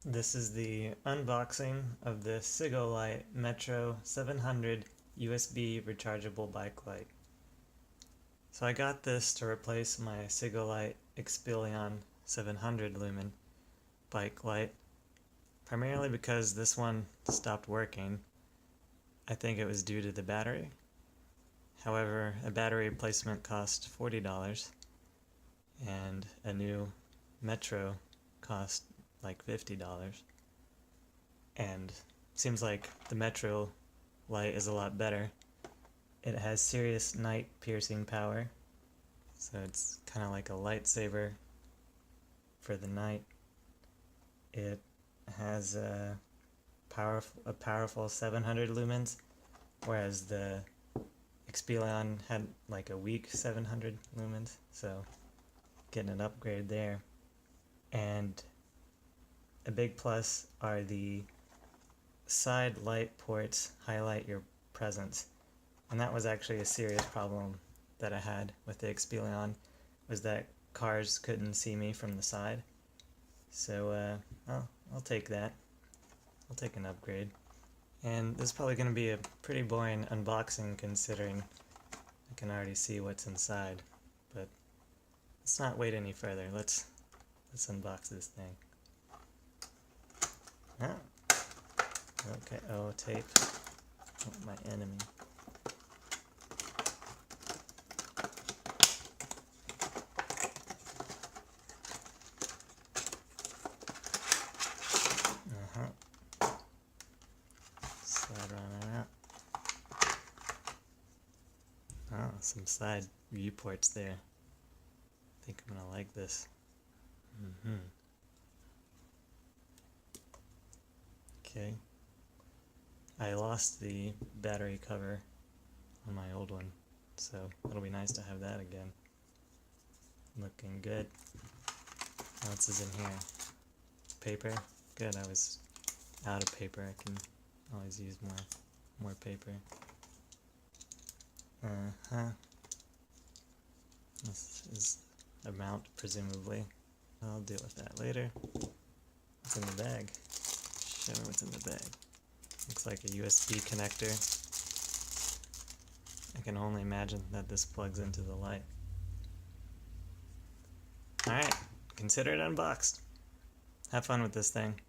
This is the unboxing of the Cygolite Metro 700 USB rechargeable bike light. So I got this to replace my Cygolite Expillion 700 lumen bike light, primarily because this one stopped working. I think it was due to the battery. However, a battery replacement cost $40 and a new Metro cost like $50. And seems like the Metro light is a lot better. It has serious night piercing power, so it's kind of like a lightsaber for the night. It has a powerful 700 lumens, whereas the Expillion had like a weak 700 lumens, so getting an upgrade there. And a big plus are the side light ports highlight your presence. And that was actually a serious problem that I had with the Expillion, was that cars couldn't see me from the side. So I'll take that. I'll take an upgrade. And this is probably going to be a pretty boring unboxing considering I can already see what's inside. But let's not wait any further. Let's unbox this thing. Ah. Okay, oh, tape. Oh, my enemy. Slide on out. Oh, some side viewports there. I think I'm gonna like this. Okay. I lost the battery cover on my old one, so it'll be nice to have that again. Looking good. What else is in here? Paper. Good, I was out of paper. I can always use more paper. This is a mount, presumably. I'll deal with that later. What's in the bag? Show me what's in the bag. Looks like a USB connector. I can only imagine that this plugs into the light. Alright, consider it unboxed. Have fun with this thing.